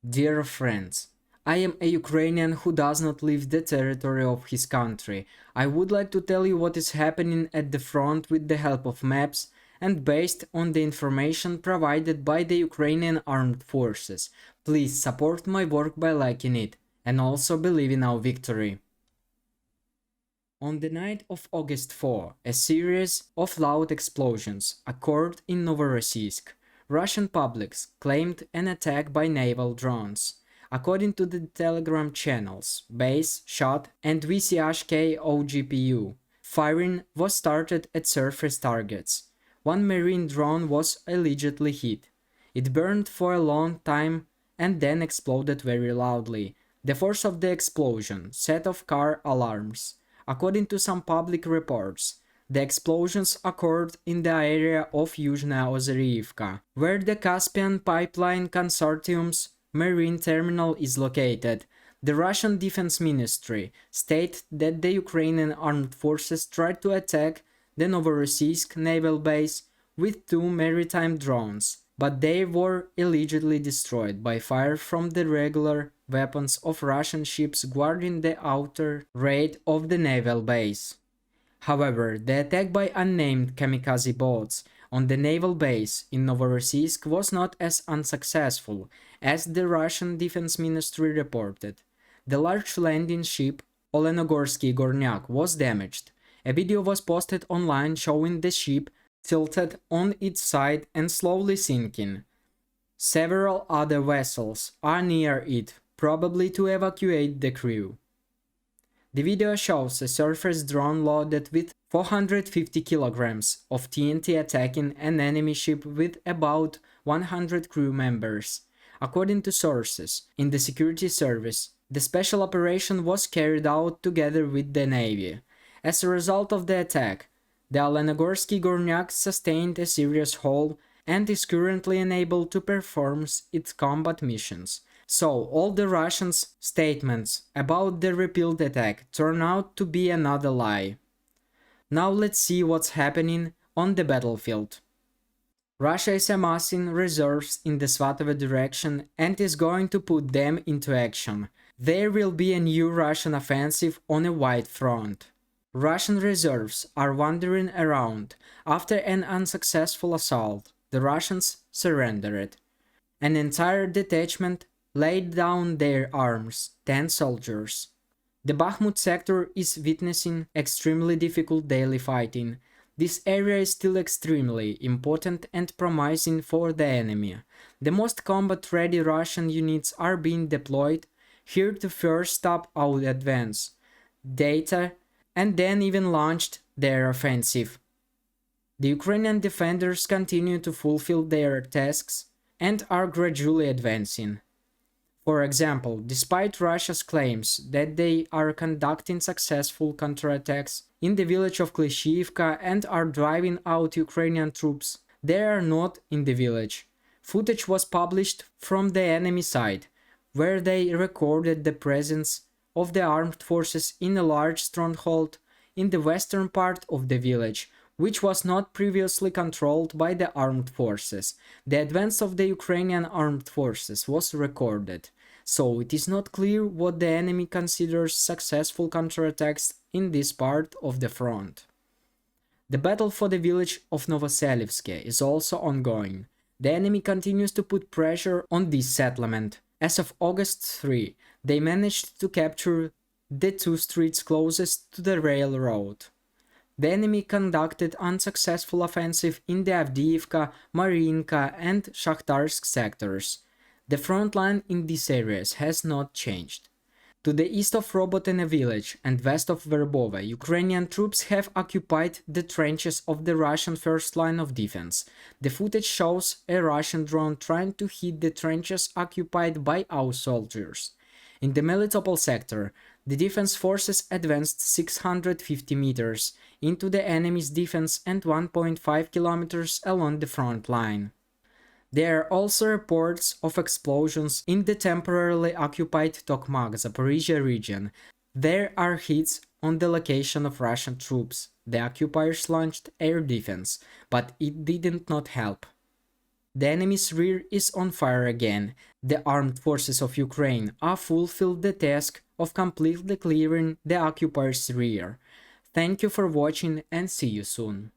Dear friends, I am a Ukrainian who does not leave the territory of his country. I would like to tell you what is happening at the front with the help of maps and based on the information provided by the Ukrainian armed forces. Please support my work by liking it and also believe in our victory. On the night of August 4, a series of loud explosions occurred in Novorossiysk. Russian publics claimed an attack by naval drones. According to the Telegram channels, base, shot, and VCHK OGPU, firing was started at surface targets. One marine drone was allegedly hit. It burned for a long time and then exploded very loudly. The force of the explosion set off car alarms. According to some public reports, the explosions occurred in the area of Yuzhna Ozeriivka, where the Caspian Pipeline Consortium's marine terminal is located. The Russian Defense Ministry stated that the Ukrainian armed forces tried to attack the Novorossiysk naval base with two maritime drones, but they were allegedly destroyed by fire from the regular weapons of Russian ships guarding the outer raid of the naval base. However, the attack by unnamed kamikaze boats on the naval base in Novorossiysk was not as unsuccessful as the Russian Defense Ministry reported. The large landing ship Olenogorsky Gornyak was damaged. A video was posted online showing the ship tilted on its side and slowly sinking. Several other vessels are near it, probably to evacuate the crew. The video shows a surface drone loaded with 450 kilograms of TNT attacking an enemy ship with about 100 crew members. According to sources in the security service, the special operation was carried out together with the Navy. As a result of the attack, the Olenogorsky Gornyak sustained a serious hole and is currently unable to perform its combat missions. So all the Russians' statements about the repealed attack turn out to be another lie. Now let's see what's happening on the battlefield. Russia is amassing reserves in the Svatovo direction and is going to put them into action. There will be a new Russian offensive on a wide front. Russian reserves are wandering around. After an unsuccessful assault, the Russians surrendered. An entire detachment laid down their arms, 10 soldiers. The Bakhmut sector is witnessing extremely difficult daily fighting. This area is still extremely important and promising for the enemy. The most combat-ready Russian units are being deployed here to first stop our advance, data, and then even launched their offensive. The Ukrainian defenders continue to fulfill their tasks and are gradually advancing. For example, despite Russia's claims that they are conducting successful counterattacks in the village of Klishivka and are driving out Ukrainian troops, they are not in the village. Footage was published from the enemy side, where they recorded the presence of the armed forces in a large stronghold in the western part of the village, which was not previously controlled by the armed forces. The advance of the Ukrainian armed forces was recorded, so it is not clear what the enemy considers successful counterattacks in this part of the front. The battle for the village of Novoselivske is also ongoing. The enemy continues to put pressure on this settlement. As of August 3, they managed to capture the two streets closest to the railroad. The enemy conducted unsuccessful offensive in the Avdiivka, Mariinka, and Shakhtarsk sectors. The front line in these areas has not changed. To the east of Robotene village and west of Verbova, Ukrainian troops have occupied the trenches of the Russian first line of defense. The footage shows a Russian drone trying to hit the trenches occupied by our soldiers. In the Melitopol sector, the defense forces advanced 650 meters into the enemy's defense and 1.5 kilometers along the front line. There are also reports of explosions in the temporarily occupied Tokmak, Zaporizhia region. There are hits on the location of Russian troops. The occupiers launched air defense, but it did not help. The enemy's rear is on fire again. The armed forces of Ukraine have fulfilled the task of completely clearing the occupiers' rear. Thank you for watching and see you soon.